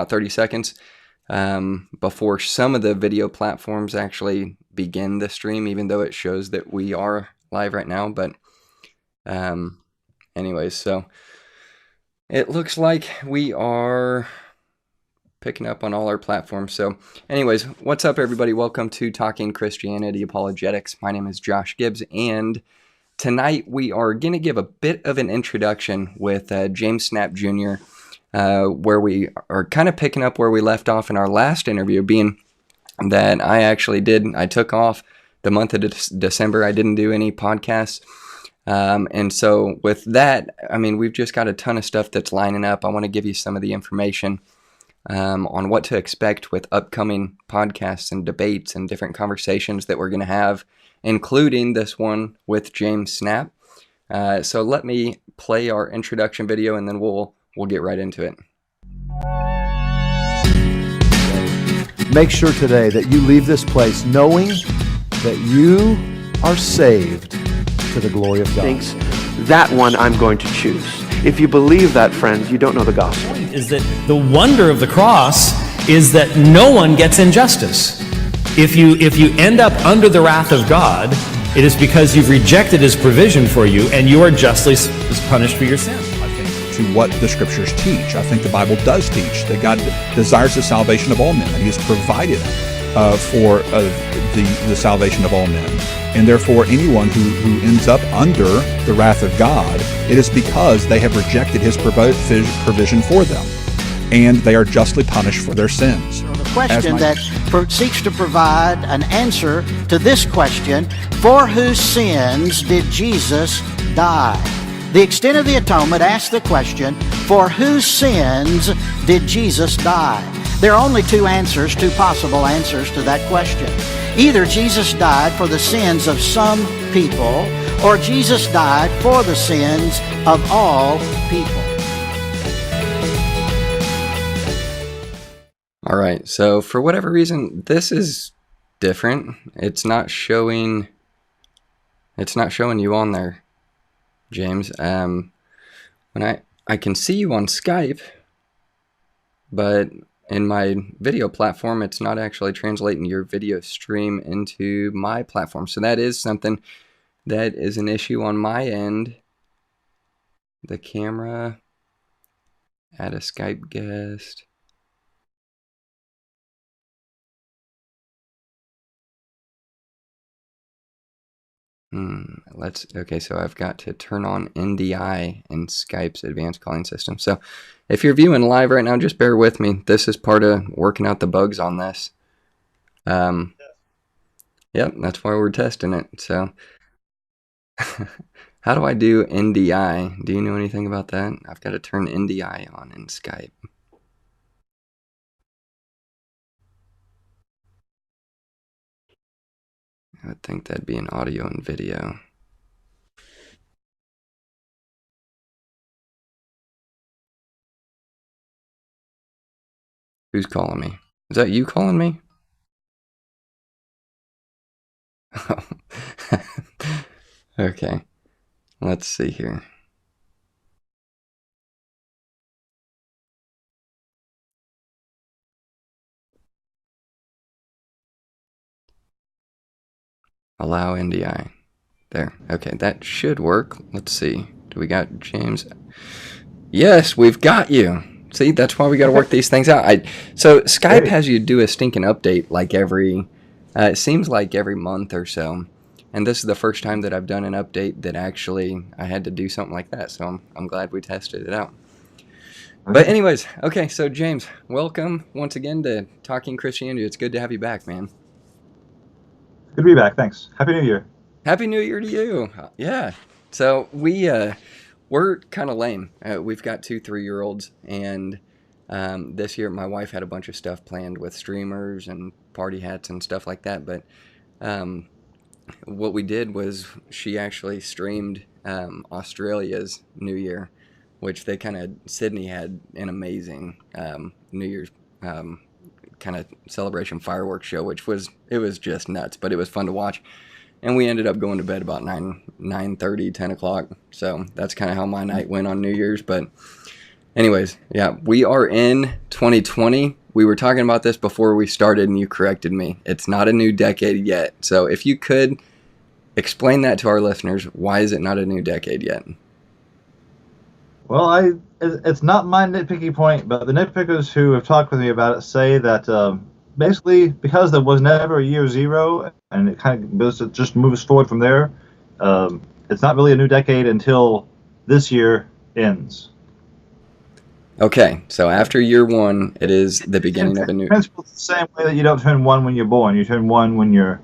about 30 seconds before some of the video platforms actually begin the stream, even though it shows that we are live right now. But anyways, so it looks like we are picking up on all our platforms. So anyways, what's up, everybody? Welcome to Talking Christianity Apologetics. My name is Josh Gibbs, and tonight we are going to give a bit of an introduction with Jamess Snapp Jr., where we are kind of picking up where we left off in our last interview, being that I took off the month of December. I didn't do any podcasts. And so with that, I mean, we've just got a ton of stuff that's lining up. I want to give you some of the information on what to expect with upcoming podcasts and debates and different conversations that we're going to have, including this one with Jamess Snapp. So let me play our introduction video, and then we'll get right into it. Make sure today that you leave this place knowing that you are saved to the glory of God. Thinks that one I'm going to choose. If you believe that, friends, you don't know the gospel. Is that the wonder of the cross is that no one gets injustice. If you end up under the wrath of God, it is because you've rejected His provision for you, and you are justly punished for your sin. To what the scriptures teach. I think the Bible does teach that God desires the salvation of all men, and He has provided for the salvation of all men. And therefore, anyone who ends up under the wrath of God, it is because they have rejected His provision for them, and they are justly punished for their sins. The question that seeks to provide an answer to this question: for whose sins did Jesus die? The extent of the atonement asks the question, for whose sins did Jesus die? There are only two possible answers to that question. Either Jesus died for the sins of some people, or Jesus died for the sins of all people. All right, so for whatever reason, this is different. It's not showing you on there, James. When I can see you on Skype, but in my video platform, it's not actually translating your video stream into my platform. So that is something that is an issue on my end. The camera, add a Skype guest. Okay, so I've got to turn on NDI and Skype's advanced calling system. So if you're viewing live right now, just bear with me. This is part of working out the bugs on this. Yep, that's why we're testing it. So how do I do NDI? Do you know anything about that? I've got to turn NDI on in Skype. I would think that'd be an audio and video. Who's calling me? Is that you calling me? Okay, let's see here. Allow NDI. There. Okay, that should work. Let's see. Do we got James? Yes, we've got you. See, that's why we got to work these things out. So Skype has you do a stinking update like it seems like every month or so. And this is the first time that I've done an update that actually I had to do something like that. So I'm glad we tested it out. But anyways, okay, so James, welcome once again to Talking Christianity. It's good to have you back, man. Good to be back. Thanks. Happy New Year. Happy New Year to you. Yeah. So we're kind of lame. We've got 2 3-year-olds, and this year my wife had a bunch of stuff planned with streamers and party hats and stuff like that. But what we did was she actually streamed Australia's New Year, which Sydney had an amazing New Year's kind of celebration fireworks show, it was just nuts, but it was fun to watch. And we ended up going to bed about 9:30, 10 o'clock. So that's kind of how my night went on New Year's. But Anyways, yeah, we are in 2020. We were talking about this before we started, and you corrected me. It's not a new decade yet. So if you could explain that to our listeners, why is it not a new decade yet? Well, it's not my nitpicky point, but the nitpickers who have talked with me about it say that basically because there was never a year zero, and it kind of just moves forward from there, it's not really a new decade until this year ends. Okay, so after year one, it is the beginning of a new... Principle's the same way that you don't turn one when you're born. You turn one when you're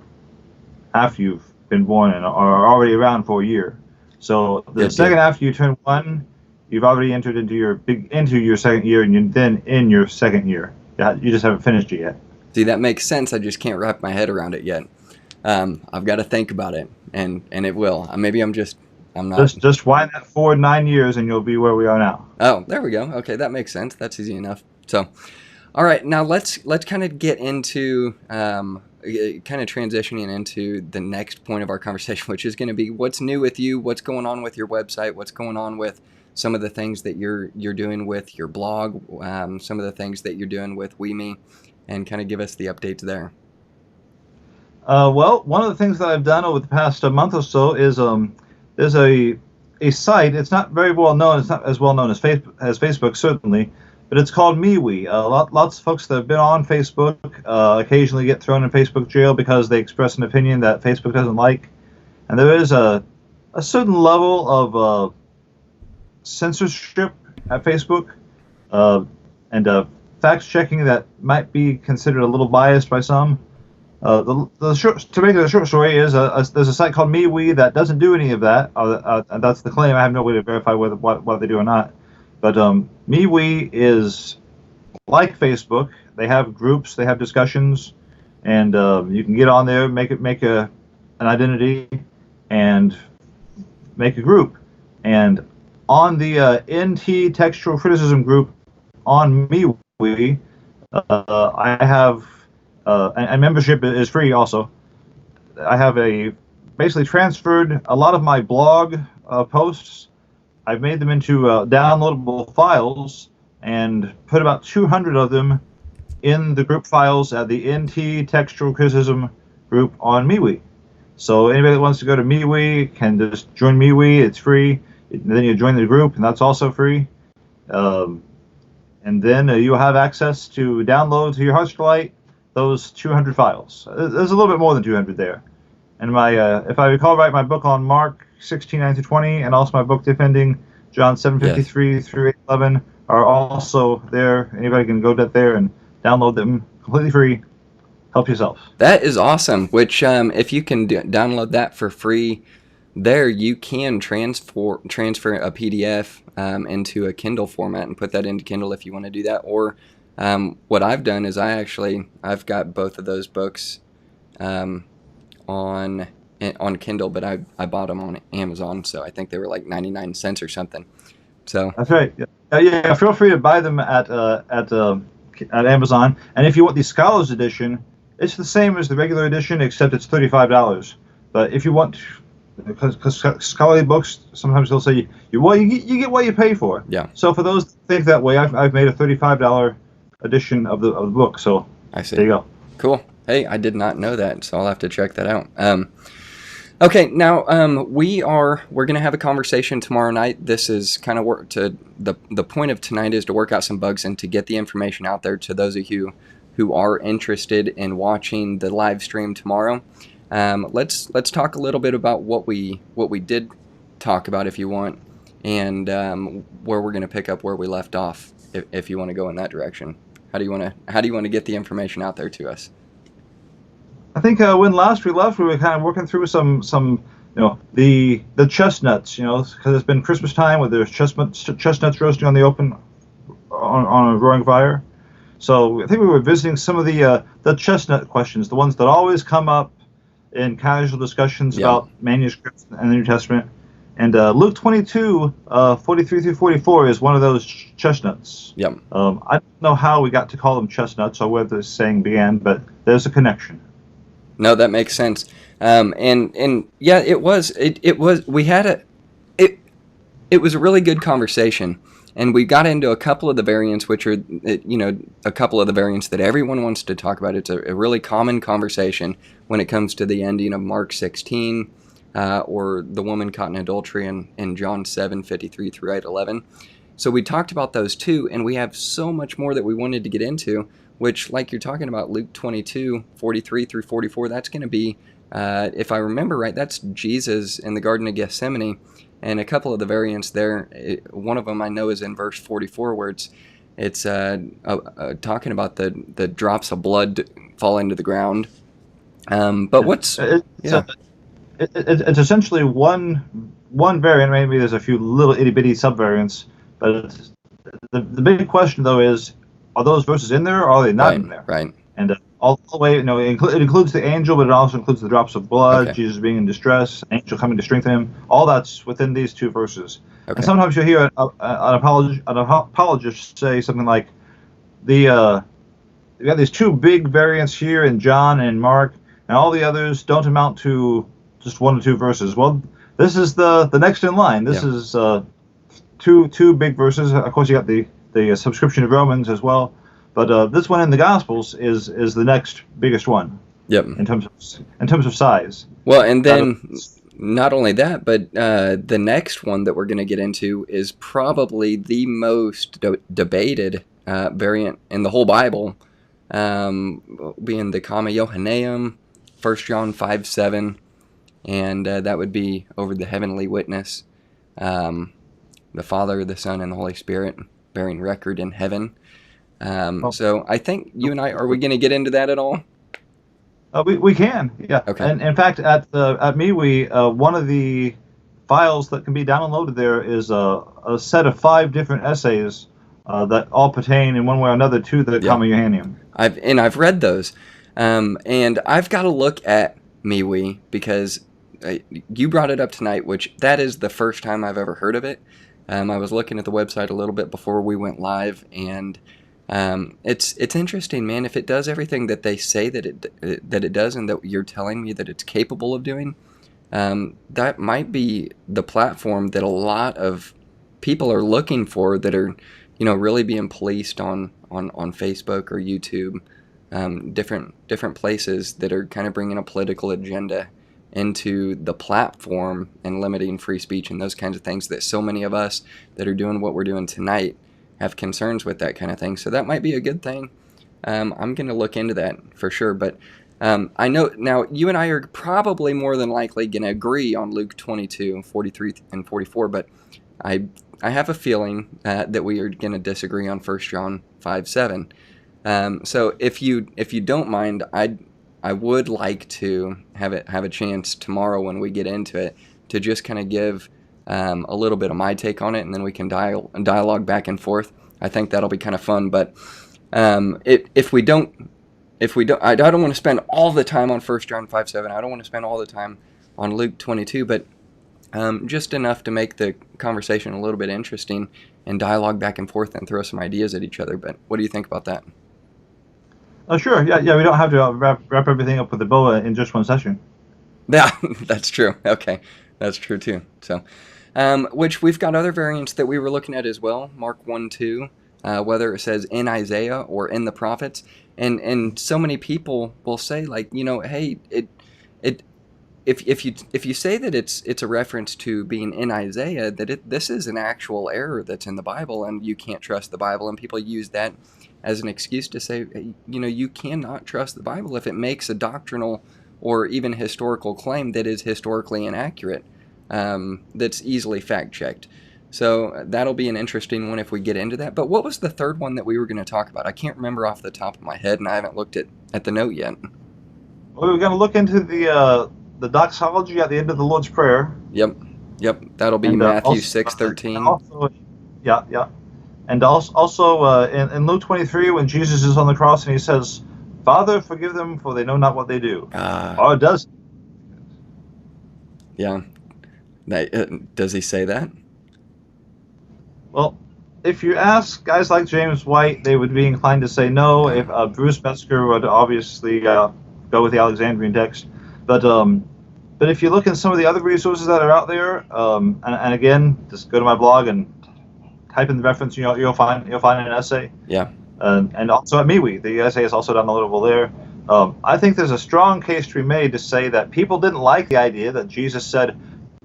after you've been born and are already around for a year. So the second after you turn one, you've already entered into your second year, and you're then in your second year. You just haven't finished it yet. See, that makes sense. I just can't wrap my head around it yet. I've got to think about it, and it will. Maybe I'm not. Just wind that forward 9 years, and you'll be where we are now. Oh, there we go. Okay, that makes sense. That's easy enough. So, all right, now let's kind of get into kind of transitioning into the next point of our conversation, which is going to be what's new with you, what's going on with your website, what's going on with some of the things that you're doing with your blog, some of the things that you're doing with WeMe, and kind of give us the updates there. Well, one of the things that I've done over the past month or so is there's a site. It's not very well known. It's not as well known as Facebook, certainly, but it's called MeWe. Lots of folks that have been on Facebook occasionally get thrown in Facebook jail because they express an opinion that Facebook doesn't like, and there is a certain level of censorship at Facebook and fact checking that might be considered a little biased by some. To make it a short story is there's a site called MeWe that doesn't do any of that. And that's the claim. I have no way to verify what they do or not. But MeWe is like Facebook. They have groups, they have discussions, and you can get on there, make an identity, and make a group. And on the NT Textual Criticism group on MeWe, I have. And membership is free also. I have basically transferred a lot of my blog posts. I've made them into downloadable files and put about 200 of them in the group files at the NT Textual Criticism group on MeWe. So anybody that wants to go to MeWe can just join MeWe. It's free. Then you join the group, and that's also free. And then you'll have access to download to your HeartStrike those 200 files. There's a little bit more than 200 there. And my, if I recall right, my book on Mark 16:9-20, and also my book defending John 7:53 through 8:11 are also there. Anybody can go there and download them completely free. Help yourself. That is awesome. Which, if you can download that for free, there you can transfer a PDF into a Kindle format and put that into Kindle if you want to do that. Or what I've done is I've got both of those books on Kindle, but I bought them on Amazon, so I think they were like 99 cents or something. So that's right. Yeah, feel free to buy them at Amazon. And if you want the Scholars Edition, it's the same as the regular edition, except it's $35. But if you want, because scholarly books, sometimes they'll say you get what you pay for. Yeah. So for those that think that way, I've made a $35 edition of the book. So I see. There you go. Cool. Hey, I did not know that, so I'll have to check that out. Okay, now we're going to have a conversation tomorrow night. This is kind of the point of tonight is to work out some bugs and to get the information out there to those of you who are interested in watching the live stream tomorrow. Let's talk a little bit about what we did talk about, if you want, and where we're going to pick up where we left off, if you want to go in that direction. How do you want to get the information out there to us? I think when last we left, we were kind of working through some the chestnuts, because it's been Christmas time where there's chestnuts roasting on the open on a roaring fire. So I think we were visiting some of the chestnut questions, the ones that always come up in casual discussions about manuscripts and the New Testament. And Luke 22, 43 through 44 is one of those chestnuts. Yep. I don't know how we got to call them chestnuts or where this saying began, but there's a connection. No, that makes sense. And yeah, it was a really good conversation. And we got into a couple of the variants, which are, a couple of the variants that everyone wants to talk about. It's a really common conversation when it comes to the ending of Mark 16 or the woman caught in adultery in John 7:53 through 8:11. So we talked about those two, and we have so much more that we wanted to get into, which, like you're talking about, Luke 22:43 through 44, that's going to be, if I remember right, that's Jesus in the Garden of Gethsemane. And a couple of the variants there, one of them I know is in verse 44, where it's talking about the drops of blood fall into the ground. But what's... It's essentially one variant. Maybe there's a few little itty-bitty sub-variants. But the big question, though, is, are those verses in there or are they not in there? Right. And all the way, it includes the angel, but it also includes the drops of blood, Okay. Jesus being in distress, an angel coming to strengthen him. All that's within these two verses. Okay. And sometimes you'll hear an apologist say something like, we have these two big variants here in John and Mark, and all the others don't amount to just one or two verses. Well, this is the next in line. This is two big verses. Of course, you got the subscription of Romans as well. But this one in the Gospels is the next biggest one. Yep. In terms of size. Well, and then not only that, but the next one that we're going to get into is probably the most debated variant in the whole Bible, being the Comma Johanneum, 1 John 5:7, and that would be over the heavenly witness, the Father, the Son, and the Holy Spirit bearing record in heaven. So I think you and I, are we going to get into that at all? We can, yeah. Okay. And in fact, at MeWe, one of the files that can be downloaded there is a set of 5 different essays that all pertain in one way or another to the Comma Johanneum. I've read those, and I've got to look at MeWe because you brought it up tonight, which that is the first time I've ever heard of it. I was looking at the website a little bit before we went live, and it's interesting, man. If it does everything that they say that it does, and that you're telling me that it's capable of doing, that might be the platform that a lot of people are looking for, that are, really being policed on Facebook or YouTube, different places that are kind of bringing a political agenda into the platform and limiting free speech and those kinds of things, that so many of us that are doing what we're doing tonight have concerns with that kind of thing. So that might be a good thing. I'm going to look into that for sure. But I know now you and I are probably more than likely going to agree on Luke 22:43 and 44, but I have a feeling that we are going to disagree on 1 John 5:7. So if you don't mind, I would like to have a chance tomorrow when we get into it to just kind of give a little bit of my take on it, and then we can dialogue back and forth. I think that'll be kind of fun. But if we don't, I don't want to spend all the time on 1 John 5:7. I don't want to spend all the time on Luke 22, but just enough to make the conversation a little bit interesting and dialogue back and forth and throw some ideas at each other. But what do you think about that? Sure. Yeah. We don't have to wrap everything up with a bow in just one session. Yeah, that's true. Okay, that's true too. So, which we've got other variants that we were looking at as well. Mark 1:2, whether it says in Isaiah or in the prophets, and so many people will say, like, hey, if you say that it's a reference to being in Isaiah, that this is an actual error that's in the Bible, and you can't trust the Bible, and people use that as an excuse to say, you cannot trust the Bible if it makes a doctrinal or even historical claim that is historically inaccurate, that's easily fact-checked. So that'll be an interesting one if we get into that. But what was the third one that we were going to talk about? I can't remember off the top of my head, and I haven't looked at the note yet. Well, we're going to look into the doxology at the end of the Lord's Prayer. Yep. That'll be Matthew 6:13. Yeah. And also in Luke 23, when Jesus is on the cross and he says, "Father, forgive them, for they know not what they do." Or does? Yeah. Does he say that? Well, if you ask guys like James White, they would be inclined to say no. If Bruce Metzger would obviously go with the Alexandrian text, but if you look at some of the other resources that are out there, and again, just go to my blog and type in the reference, you'll find an essay. Yeah. And also at MeWe, the essay is also downloadable there. I think there's a strong case to be made to say that people didn't like the idea that Jesus said,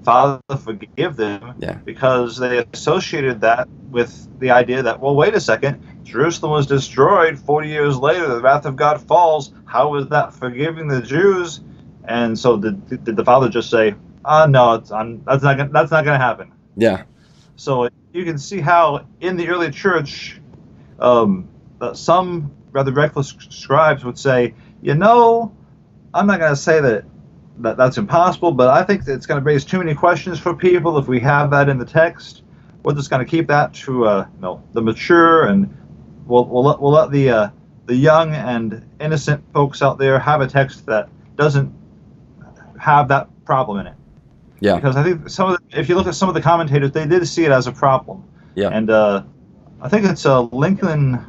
"Father, forgive them," because they associated that with the idea that, well, wait a second, Jerusalem was destroyed 40 years later, the wrath of God falls. How is that forgiving the Jews? And so did the Father just say, no, that's not going to happen? Yeah. So you can see how in the early church, some rather reckless scribes would say, I'm not going to say that's impossible, but I think that it's going to raise too many questions for people if we have that in the text. We're just going to keep that to the mature, and we'll let the young and innocent folks out there have a text that doesn't have that problem in it. Yeah. Because I think if you look at some of the commentators, they did see it as a problem. Yeah. And I think it's Lincoln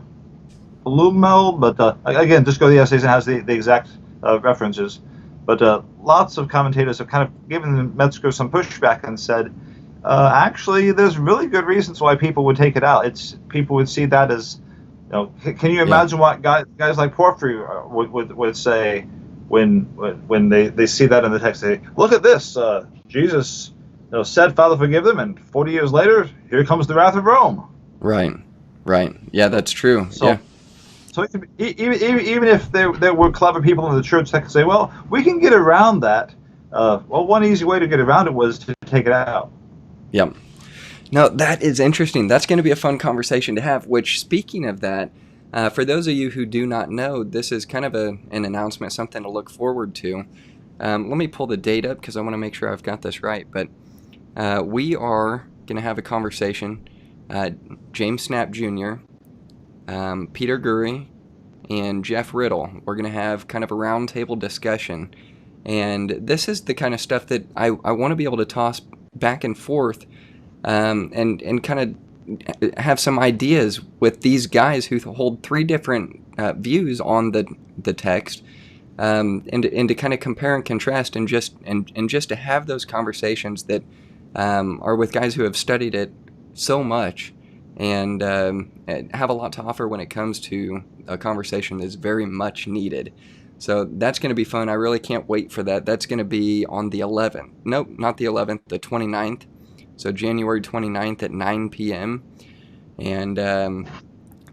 Blumel, but again, just go to the essays and has the exact references. But lots of commentators have kind of given Metzger some pushback and said, actually, there's really good reasons why people would take it out. People would see that as, can you imagine what guys like Porphyry would say when they see that in the text? They look at this. Jesus said, "Father, forgive them," and 40 years later, here comes the wrath of Rome. Right. Yeah, that's true. So it could be, even if there were clever people in the church that could say, well, we can get around that. One easy way to get around it was to take it out. Yep. No, that is interesting. That's going to be a fun conversation to have, which, speaking of that, for those of you who do not know, this is kind of an announcement, something to look forward to. Let me pull the date up because I want to make sure I've got this right. But we are going to have a conversation. Jamess Snapp Jr., Peter Gurry, and Jeff Riddle. We're going to have kind of a roundtable discussion. And this is the kind of stuff that I want to be able to toss back and forth and kind of have some ideas with these guys who hold three different views on the text, and to kind of compare and contrast and just to have those conversations that are with guys who have studied it so much and have a lot to offer when it comes to a conversation that's very much needed. So that's going to be fun. I really can't wait for that. That's going to be on the 11th. Nope, not the 11th, the 29th. So January 29th at 9 p.m. And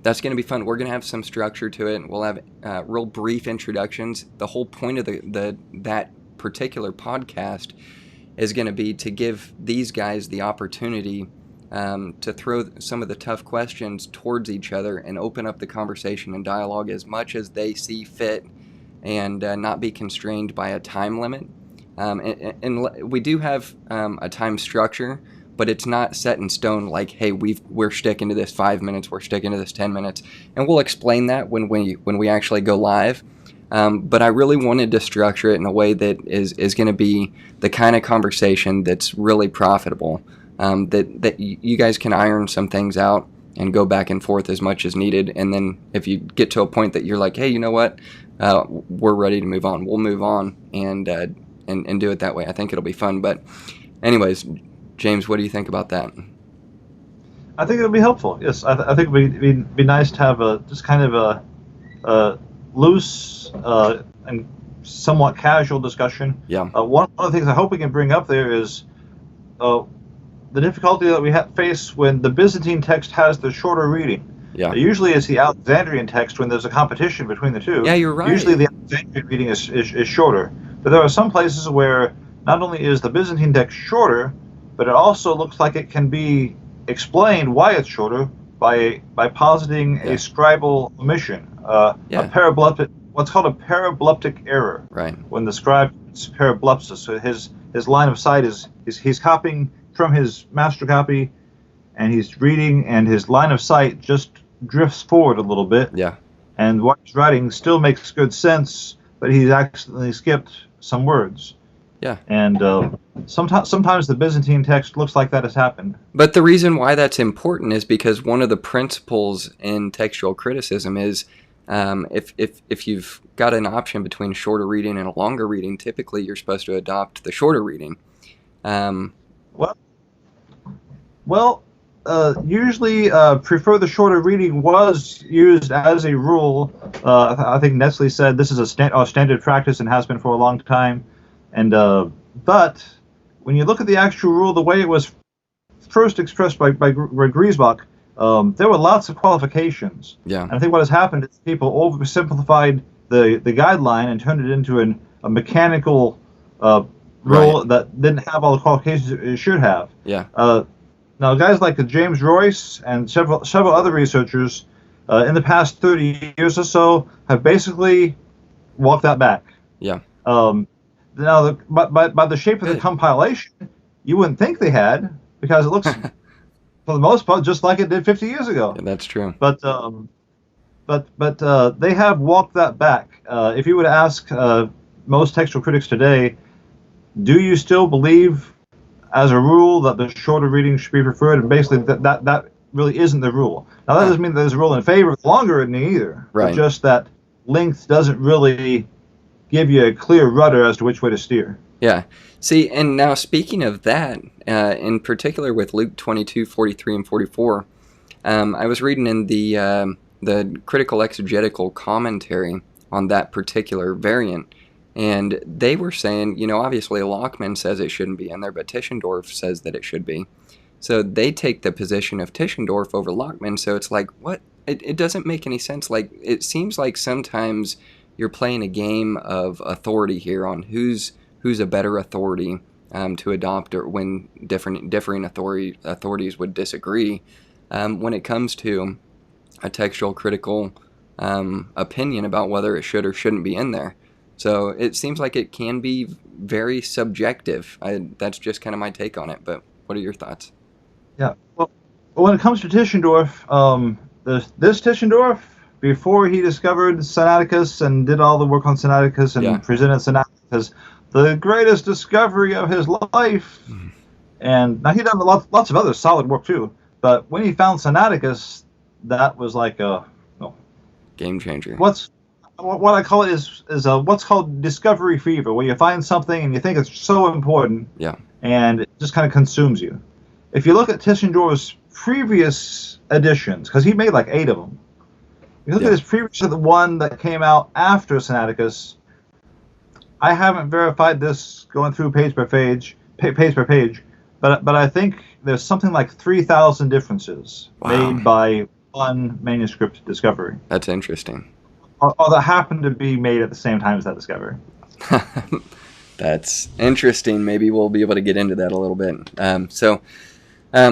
that's going to be fun. We're going to have some structure to it. We'll have real brief introductions. The whole point of that particular podcast is going to be to give these guys the opportunity to throw some of the tough questions towards each other and open up the conversation and dialogue as much as they see fit, and not be constrained by a time limit. And we do have a time structure, but it's not set in stone like, hey, we're sticking to this 5 minutes, we're sticking to this 10 minutes. And we'll explain that when we actually go live. But I really wanted to structure it in a way that is going to be the kind of conversation that's really profitable, that you guys can iron some things out and go back and forth as much as needed. And then if you get to a point that you're like, hey, you know what, we're ready to move on, we'll move on and do it that way. I think it'll be fun. But anyways, James, what do you think about that? I think it'll be helpful. Yes, I think it'd be nice to have just kind of a loose and somewhat casual discussion. Yeah. One of the things I hope we can bring up there is the difficulty that we face when the Byzantine text has the shorter reading. Yeah. Usually it's the Alexandrian text when there's a competition between the two. Yeah, you're right. Usually the Alexandrian reading is shorter. But there are some places where not only is the Byzantine text shorter, but it also looks like it can be explained why it's shorter by positing a scribal omission, a parableptic, what's called a parableptic error. Right. When the scribe is parablepsis, so his line of sight he's copying from his master copy, and he's reading, and his line of sight just drifts forward a little bit. Yeah. And what he's writing still makes good sense, but he's accidentally skipped some words. Yeah. And sometimes the Byzantine text looks like that has happened. But the reason why that's important is because one of the principles in textual criticism is if you've got an option between shorter reading and a longer reading, typically you're supposed to adopt the shorter reading. Well, usually prefer the shorter reading was used as a rule. I think Nestle said this is a standard practice and has been for a long time. And but when you look at the actual rule, the way it was first expressed by Griesbach, there were lots of qualifications. Yeah. And I think what has happened is people oversimplified the guideline and turned it into a mechanical rule that didn't have all the qualifications it should have. Yeah. Now, guys like James Royce and several other researchers in the past 30 years or so have basically walked that back. Yeah. Now, by the shape of the compilation, you wouldn't think they had, because it looks, for the most part, just like it did 50 years ago. Yeah, that's true. But they have walked that back. If you were to ask most textual critics today, do you still believe, as a rule, that the shorter reading should be preferred? And basically, that really isn't the rule. Now, that doesn't mean that there's a rule in favor of the longer reading either. Right. But just that length doesn't really give you a clear rudder as to which way to steer. Yeah. See, and now speaking of that, in particular with Luke 22, 43, and 44, I was reading in the critical exegetical commentary on that particular variant, and they were saying, obviously Lockman says it shouldn't be in there, but Tischendorf says that it should be. So they take the position of Tischendorf over Lockman, so it's like, what? It doesn't make any sense. Like, it seems like sometimes you're playing a game of authority here on who's a better authority to adopt, or when differing authorities would disagree when it comes to a textual critical opinion about whether it should or shouldn't be in there. So it seems like it can be very subjective. That's just kind of my take on it, but what are your thoughts? Yeah, well, when it comes to Tischendorf, this Tischendorf, before he discovered Sinaiticus and did all the work on Sinaiticus and presented Sinaiticus as the greatest discovery of his life, and now he'd done lots of other solid work too, but when he found Sinaiticus, that was like a game changer. What I call it is what's called discovery fever, where you find something and you think it's so important, and it just kind of consumes you. If you look at Tischendorf's previous editions, because he made like 8 of them, if you look at his previous, the one that came out after Sinaiticus, I haven't verified this going through page per page, but I think there's something like 3,000 differences made by one manuscript discovery. That's interesting. Or that happened to be made at the same time as that discovery. That's interesting. Maybe we'll be able to get into that a little bit.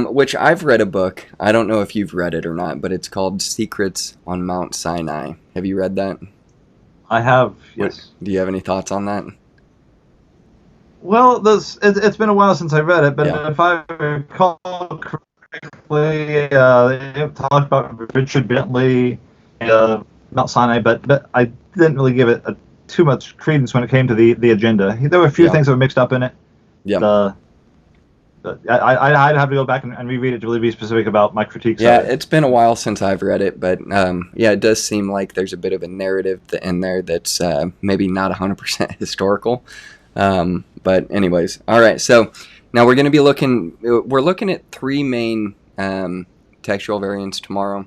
Which I've read a book. I don't know if you've read it or not, but it's called Secrets on Mount Sinai. Have you read that? I have, yes. Do you have any thoughts on that? Well, it's been a while since I read it, but if I recall correctly, they talked about Richard Bentley and Mount Sinai, but I didn't really give it too much credence when it came to the agenda. There were a few things that were mixed up in it. Yeah. I'd have to go back and reread it to really be specific about my critiques. Yeah, it's been a while since I've read it, but it does seem like there's a bit of a narrative in there that's maybe not 100% historical. But anyways, all right. So now we're going to be looking at 3 main textual variants tomorrow,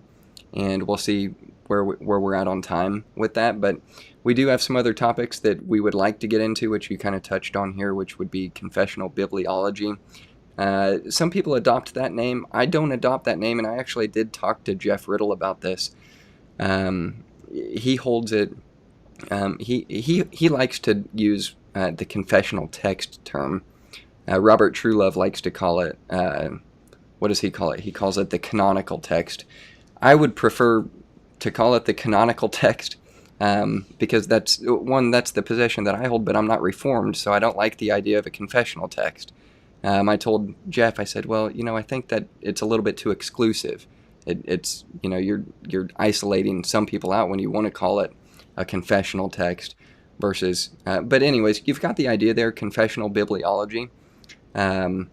and we'll see where we're at on time with that. But we do have some other topics that we would like to get into, which you kind of touched on here, which would be confessional bibliology. Some people adopt that name. I don't adopt that name, and I actually did talk to Jeff Riddle about this. He holds it. He likes to use the confessional text term. Robert Truelove likes to call it. What does he call it? He calls it the canonical text. I would prefer to call it the canonical text because that's the position that I hold. But I'm not Reformed, so I don't like the idea of a confessional text. I told Jeff, I said, well, I think that it's a little bit too exclusive. It's you're isolating some people out when you want to call it a confessional text versus. But anyways, you've got the idea there, confessional bibliology, and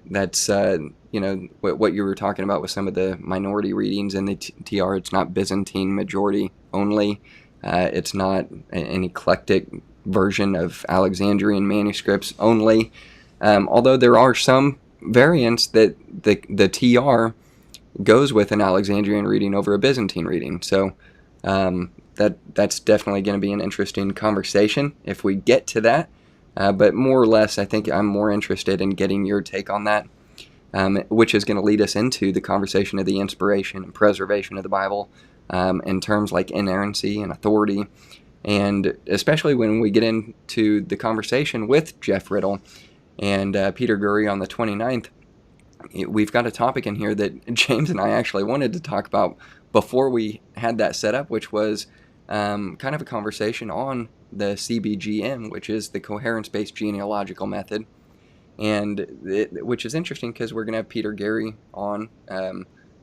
that's what you were talking about with some of the minority readings in the TR. It's not Byzantine majority only. It's not an eclectic version of Alexandrian manuscripts only. Although there are some variants that the TR goes with an Alexandrian reading over a Byzantine reading. So that's definitely going to be an interesting conversation if we get to that. But more or less, I think I'm more interested in getting your take on that, which is going to lead us into the conversation of the inspiration and preservation of the Bible in terms like inerrancy and authority. And especially when we get into the conversation with Jeff Riddle and Peter Gurry on the 29th, we've got a topic in here that James and I actually wanted to talk about before we had that set up, which was kind of a conversation on the CBGM, which is the coherence-based genealogical method, and which is interesting because we're going to have Peter Gurry on,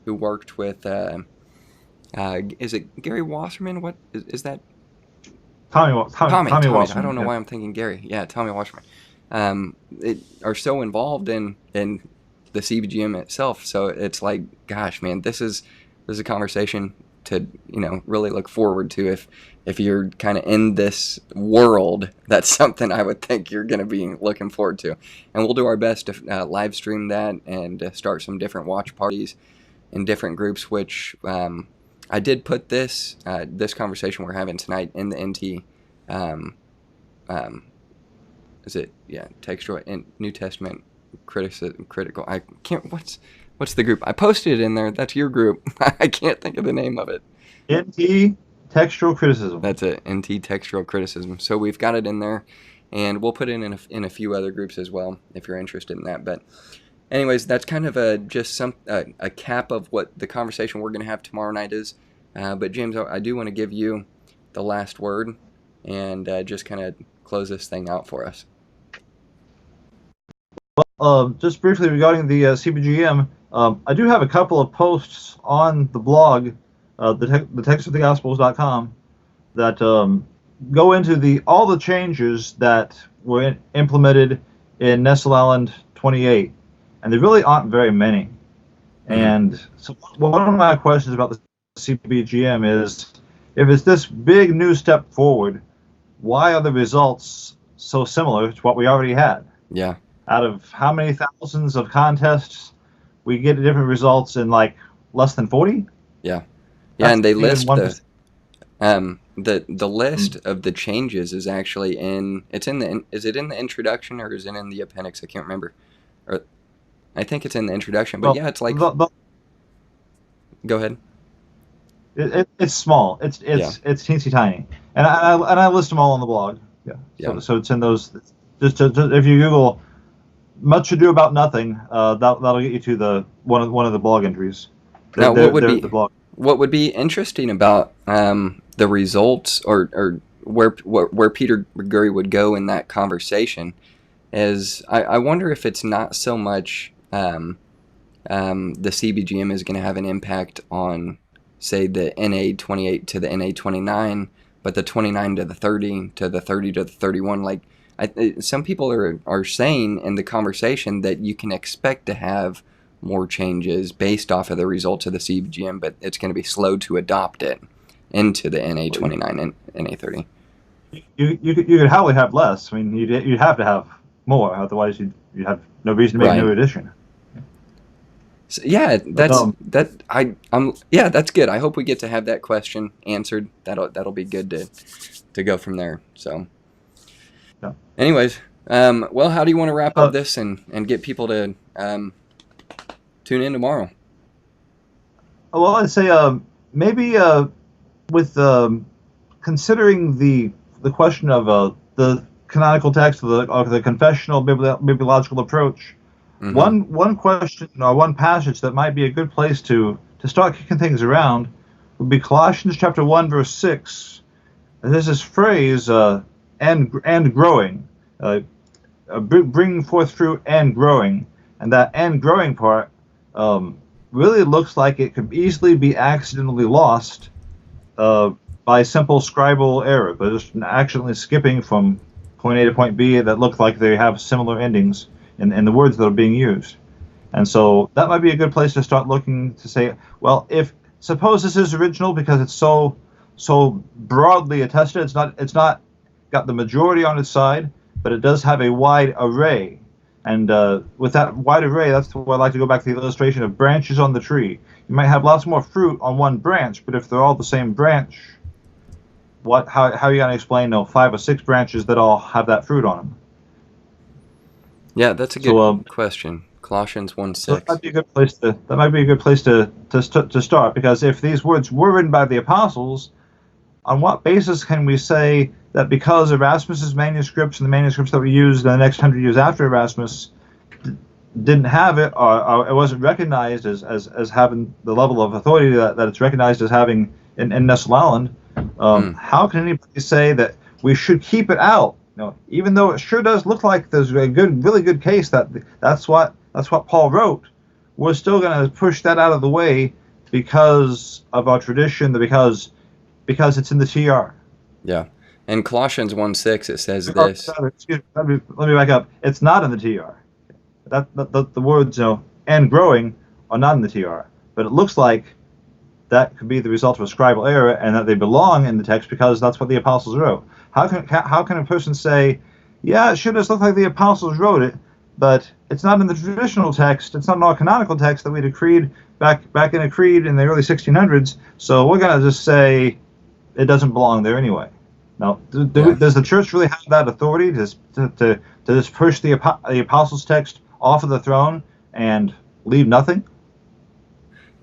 who worked with, is it Gary Wasserman? What is that? Tommy. Wasserman. I don't know why I'm thinking Gary. Yeah, Tommy Wasserman. Are so involved in the CBGM itself. So it's like, gosh, man, this is a conversation to really look forward to if you're kind of in this world. That's something I would think you're going to be looking forward to, and we'll do our best to live stream that and start some different watch parties in different groups. Which I did put this conversation we're having tonight in the NT. Is it textual and New Testament critical? I can't. What's the group? I posted it in there. That's your group. I can't think of the name of it. NT Textual Criticism. That's it. NT Textual Criticism. So we've got it in there, and we'll put it in a few other groups as well if you're interested in that. But anyways, that's kind of a cap of what the conversation we're going to have tomorrow night is. But James, I do want to give you the last word and just kind of close this thing out for us. Well, just briefly regarding the CBGM, I do have a couple of posts on the blog, the textofthegospels.com, that go into all the changes that were implemented in Nestle Island 28, and there really aren't very many. Mm-hmm. And so one of my questions about the CBGM is, if it's this big new step forward, why are the results so similar to what we already had? Yeah. Out of how many thousands of contests, we get different results in like less than 40? Yeah. Yeah, and they list the list of the changes is actually is it in the introduction or is it in the appendix? I can't remember. Or I think it's in the introduction, but it's like go ahead. It's small. It's teensy tiny, and I list them all on the blog. Yeah. So it's in those. Just if you Google "Much Ado About Nothing," that'll get you to one of the blog entries. Now, what would be interesting about the results or where Peter Gurry would go in that conversation is I wonder if it's not so much the CBGM is going to have an impact on, say, the NA28 to the NA29, but the 29 to the 30 to the 30 to the 31. Like some people are saying in the conversation that you can expect to have more changes based off of the results of the CBGM, but it's going to be slow to adopt it into the NA29 and NA30. You could hardly have less. I mean, you'd have to have more, otherwise you'd have no reason to make a new edition. So, that's good. I hope we get to have that question answered. That'll be good to go from there. So, anyways, well, how do you want to wrap up this and get people to tune in tomorrow? Well, I'd say maybe with considering the question of the canonical text of the confessional bibliological approach. Mm-hmm. One question or one passage that might be a good place to start kicking things around would be Colossians chapter 1 verse 6. There's this phrase and growing, bringing forth fruit and growing, and that and growing part really looks like it could easily be accidentally lost by simple scribal error, but just accidentally skipping from point A to point B that look like they have similar endings in the words that are being used. And so that might be a good place to start looking to say, well, suppose this is original because it's so broadly attested, it's not got the majority on its side, but it does have a wide array. And with that wide array, that's why I like to go back to the illustration of branches on the tree. You might have lots more fruit on one branch, but if they're all the same branch, how are you going to explain 5 or 6 branches that all have that fruit on them? Yeah, that's a good question. Colossians 1:6. So that might be a good place to start, because if these words were written by the apostles, on what basis can we say that because Erasmus's manuscripts and the manuscripts that we used in the next 100 years after Erasmus didn't have it, or it wasn't recognized as having the level of authority that it's recognized as having in Nestle-Aland, how can anybody say that we should keep it out? Even though it sure does look like there's a really good case that's what Paul wrote, we're still going to push that out of the way because of our tradition, because it's in the TR. Yeah. In Colossians 1:6, it says this. Excuse me, let me back up. It's not in the TR. The words, and growing are not in the TR. But it looks like that could be the result of a scribal error, and that they belong in the text because that's what the apostles wrote. How can a person say, yeah, it sure does look like the apostles wrote it, but it's not in the traditional text, it's not in our canonical text that we decreed back in a creed in the early 1600s, so we're going to just say it doesn't belong there anyway. Now, does the church really have that authority to just push the apostles' text off of the throne and leave nothing?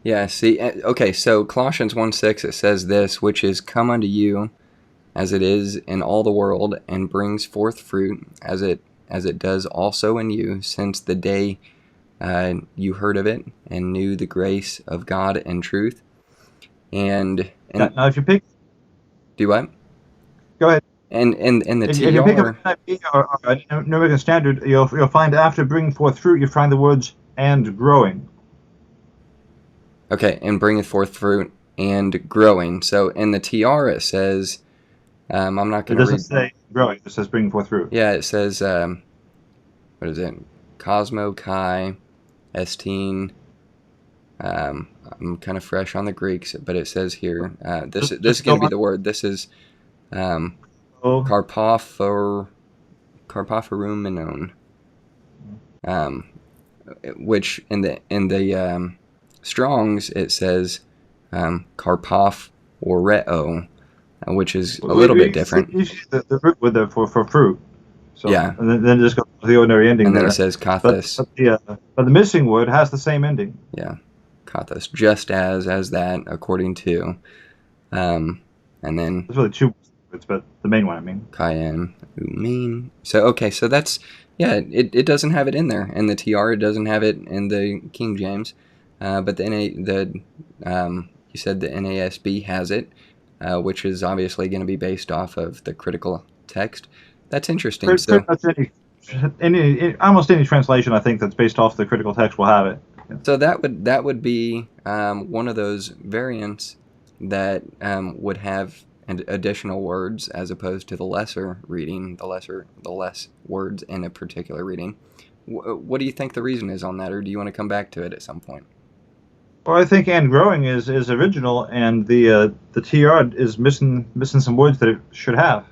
Yeah, see, okay, so Colossians 1:6, it says this, which is come unto you as it is in all the world, and brings forth fruit as it does also in you, since the day you heard of it and knew the grace of God and truth. And now if you pick... Do what? Go ahead. And the TR... If you pick up NIV or New American Standard, you'll find after bringing forth fruit, you find the words and growing. Okay, and bringeth forth fruit and growing. So in the TR it says, I'm not going to read... It doesn't say growing, it says bringing forth fruit. Yeah, it says, what is it? Cosmo, Chi, Estine. I'm kind of fresh on the Greeks, but it says here, this is going to be the word. This is Karpophorumenon, which in the Strong's it says Karpophoreto, which is a little bit different. You see the root with for fruit. So, yeah. And then just go to the ordinary ending. And then it says kathos. But the missing word has the same ending. Yeah, kathos, just as that, according to, and then... There's really 2 words, but the main one, I mean. Cayenne, umin. So, okay, so that's, yeah, it doesn't have it in there. In the TR, it doesn't have it in the King James. But you said the NASB has it, which is obviously going to be based off of the critical text. That's interesting. Almost any translation, I think, that's based off the critical text will have it. Yeah. So that would be one of those variants that would have additional words as opposed to the lesser reading, the less words in a particular reading. What do you think the reason is on that, or do you want to come back to it at some point? Well, I think "and growing" is original, and the TR is missing some words that it should have.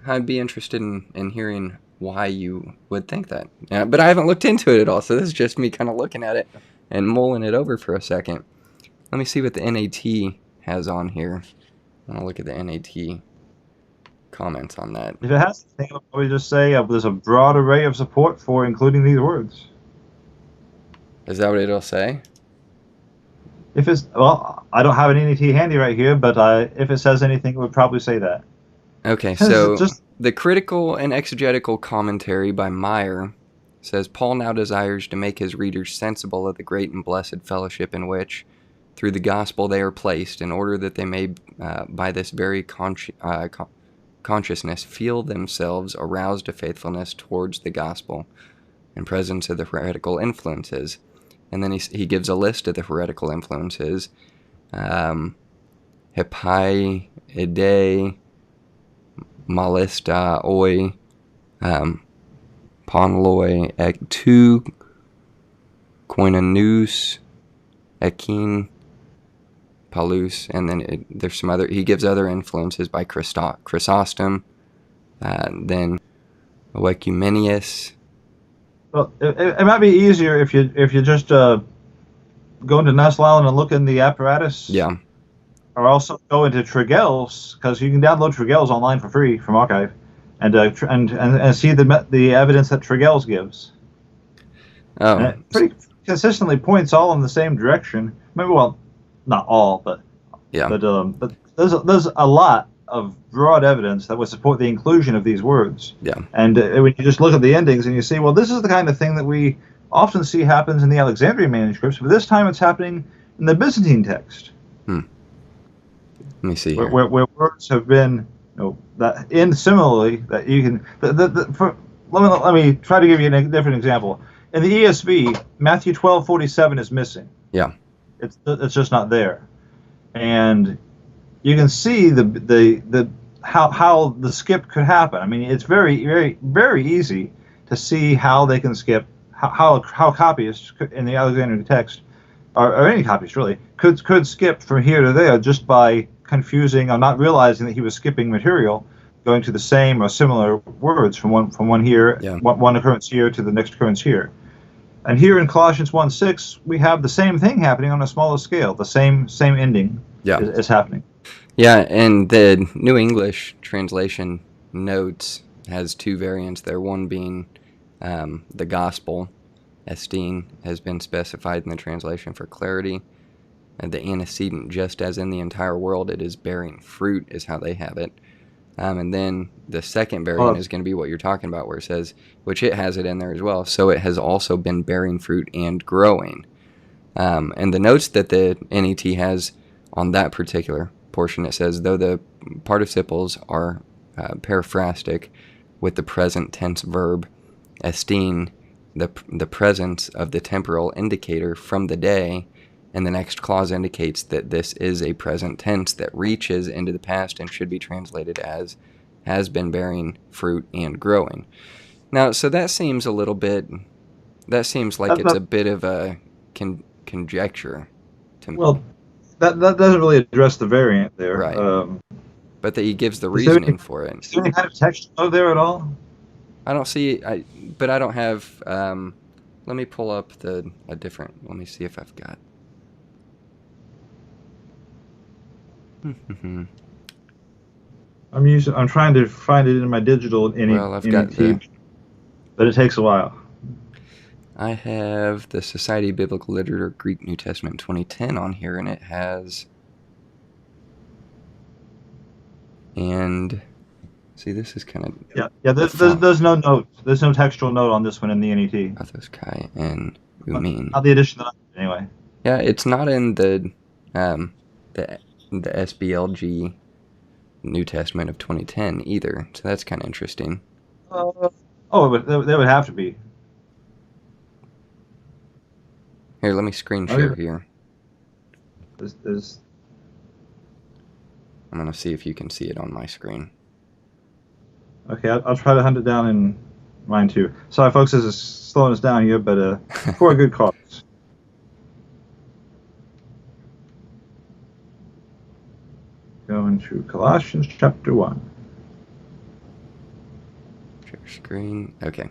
I'd be interested in hearing why you would think that. But I haven't looked into it at all, so this is just me kind of looking at it and mulling it over for a second. Let me see what the NAT has on here. I'll look at the NAT comments on that. If it has anything, I'll probably just say there's a broad array of support for including these words. Is that what it'll say? If it's, well, I don't have an NAT handy right here, but if it says anything, it would probably say that. Okay, so the critical and exegetical commentary by Meyer says, Paul now desires to make his readers sensible of the great and blessed fellowship in which, through the gospel, they are placed, in order that they may, by this very consciousness, feel themselves aroused to faithfulness towards the gospel in presence of the heretical influences. And then he gives a list of the heretical influences. Hepaidae, Malista, Oi, Ponloi, Ektu, Koinonous, Ekin, Palus, and then there's some other, he gives other influences by Chrysostom, then Oecumenius. Well, it might be easier if you just go into Nestle Island and look in the apparatus. Yeah. Or also go into Trigell's, because you can download Trigell's online for free from Archive, and see the evidence that Trigell's gives. Oh. And it pretty consistently points all in the same direction. Maybe, well, not all, but Yeah. But there's a lot of broad evidence that would support the inclusion of these words. Yeah. And when you just look at the endings and you see, well, this is the kind of thing that we often see happens in the Alexandrian manuscripts, but this time it's happening in the Byzantine text. Let me see here. Where words have been, that in similarly that you can. Let me try to give you a different example. In the ESV, Matthew 12:47 is missing. Yeah. It's just not there, and you can see the how the skip could happen. I mean, it's very, very, very easy to see how they can skip, how copyists in the Alexandrian text, or any copyists really, could skip from here to there just by confusing or not realizing that he was skipping material, going to the same or similar words from one here, one occurrence here to the next occurrence here. And here in Colossians 1:6, we have the same thing happening on a smaller scale. The same ending is happening. Yeah, and the New English translation notes has two variants there. One being the gospel, esteem, has been specified in the translation for clarity. And the antecedent, just as in the entire world, it is bearing fruit, is how they have it. And then the second variant is going to be what you're talking about, where it says, which it has it in there as well. So it has also been bearing fruit and growing. And the notes that the NET has on that particular portion, it says, though the participles are periphrastic with the present tense verb, esteem, the presence of the temporal indicator from the day, and the next clause indicates that this is a present tense that reaches into the past and should be translated as has been bearing fruit and growing. Now, so that seems a little bit, that seems like it's a bit of a conjecture to me. Well, that doesn't really address the variant there. Right. But that he gives the reasoning for it. Is there any kind of text there at all? I don't see, but I don't have, let me pull up let me see if I've got. I'm trying to find it in my digital NET, but it takes a while. I have the Society of Biblical Literature Greek New Testament 2010 on here, and it has, and see, this is kind of There's no note. There's no textual note on this one in the NET. Pathos Kai and Umin. Not the edition that I did anyway. Yeah, it's not in the SBLG New Testament of 2010 either, so that's kind of interesting. They would have to be. Here, let me screen share here. I'm going to see if you can see it on my screen. Okay, I'll try to hunt it down in mine too. Sorry, folks, this is slowing us down here, but for a good cause. Going to Colossians chapter 1. Share screen. Okay.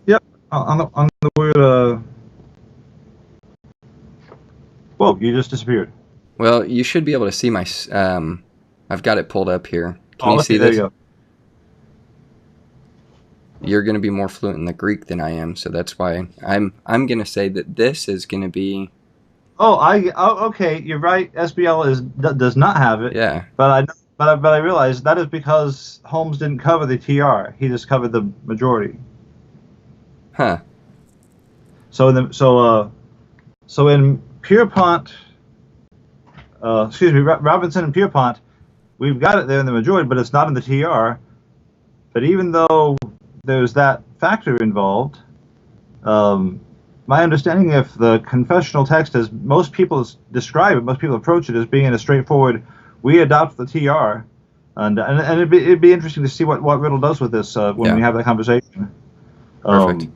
Yep, on the word. Whoa, you just disappeared. Well, you should be able to see my. I've got it pulled up here. Can you see there this? You go. You're going to be more fluent in the Greek than I am, so that's why I'm going to say that this is going to be. Okay, you're right. SBL does not have it. Yeah. But I realized that is because Holmes didn't cover the TR. He just covered the majority. Huh. So in Pierpont, Robinson and Pierpont, we've got it there in the majority, but it's not in the TR. But even though there's that factor involved, my understanding of the confessional text is most people approach it as being a straightforward, we adopt the TR, and it'd be interesting to see what Riddle does with this when we have that conversation. Perfect.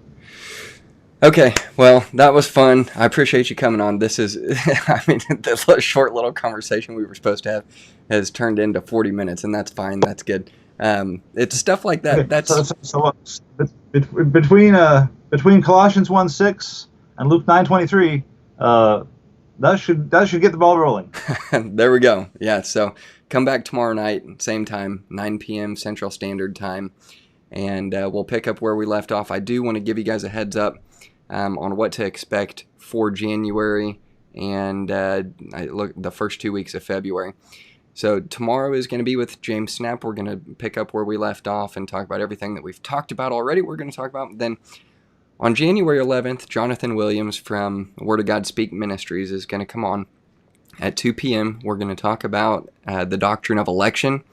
Okay, well, that was fun. I appreciate you coming on. This is, the short little conversation we were supposed to have has turned into 40 minutes, and that's fine. That's good. It's stuff like that. Okay, so between between Colossians 1:6 and Luke 9:23, that should get the ball rolling. There we go. Yeah, so come back tomorrow night, same time, 9 p.m. Central Standard Time, and we'll pick up where we left off. I do want to give you guys a heads up on what to expect for January and the first 2 weeks of February. So tomorrow is going to be with Jamess Snapp. We're going to pick up where we left off and talk about everything that we've talked about already. We're going to talk about then on January 11th, Jonathan Williams from Word of God Speak Ministries is going to come on at 2 p.m. We're going to talk about the doctrine of election.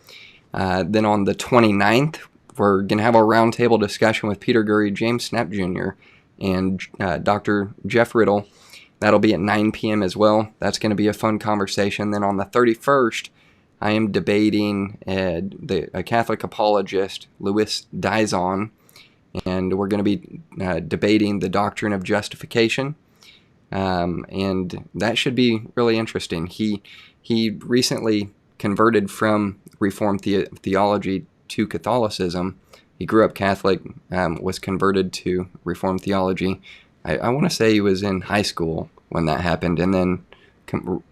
Then on the 29th, we're going to have a roundtable discussion with Peter Gurry, Jamess Snapp Jr., and Dr. Jeff Riddle. That'll be at 9 p.m. as well. That's going to be a fun conversation. Then on the 31st, I am debating a Catholic apologist, Louis Dizon, and we're going to be debating the doctrine of justification, and that should be really interesting. He recently converted from Reformed theology to Catholicism. He grew up Catholic, was converted to Reformed theology. I want to say he was in high school when that happened, and then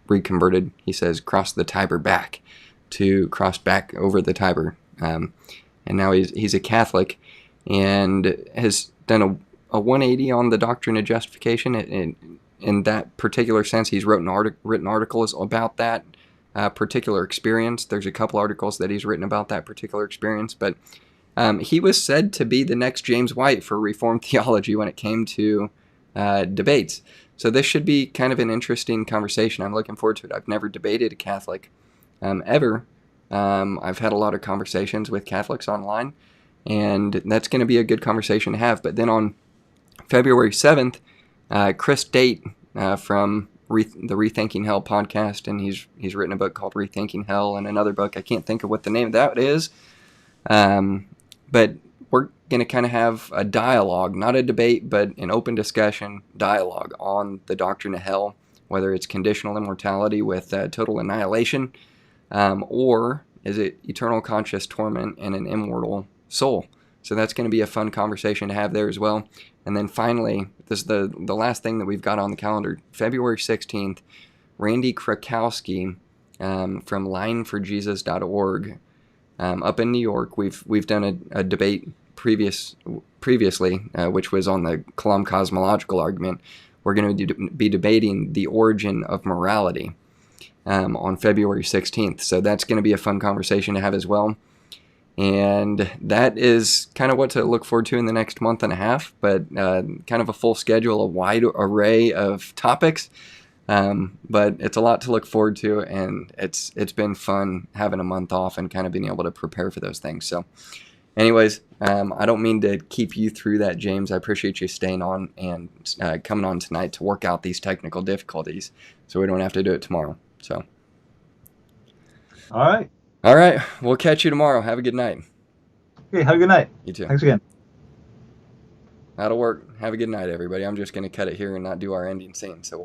reconverted, he says, crossed the Tiber back over the Tiber. And now he's a Catholic and has done a 180 on the doctrine of justification. In that particular sense, he's written articles about that particular experience. There's a couple articles that he's written about that particular experience, but he was said to be the next James White for Reformed theology when it came to debates. So this should be kind of an interesting conversation. I'm looking forward to it. I've never debated a Catholic ever. I've had a lot of conversations with Catholics online, and that's going to be a good conversation to have. But then on February 7th, Chris Date from the Rethinking Hell podcast, and he's written a book called Rethinking Hell and another book. I can't think of what the name of that is. But we're going to kind of have a dialogue, not a debate, but an open discussion dialogue on the doctrine of hell, whether it's conditional immortality with total annihilation, or is it eternal conscious torment and an immortal soul. So that's going to be a fun conversation to have there as well. And then finally, this is the last thing that we've got on the calendar, February 16th, Randy Krakowski from lineforjesus.org. Up in New York, we've done a debate previously, which was on the Kalam cosmological argument. We're going to be debating the origin of morality on February 16th. So that's going to be a fun conversation to have as well. And that is kind of what to look forward to in the next month and a half, but kind of a full schedule, a wide array of topics. But it's a lot to look forward to, and it's been fun having a month off and kind of being able to prepare for those things. So anyways, I don't mean to keep you through that, James. I appreciate you staying on and coming on tonight to work out these technical difficulties so we don't have to do it tomorrow. So All right. We'll catch you tomorrow. Have a good night. Okay, have a good night. You too. Thanks again. That'll work. Have a good night, everybody. I'm just going to cut it here and not do our ending scene. So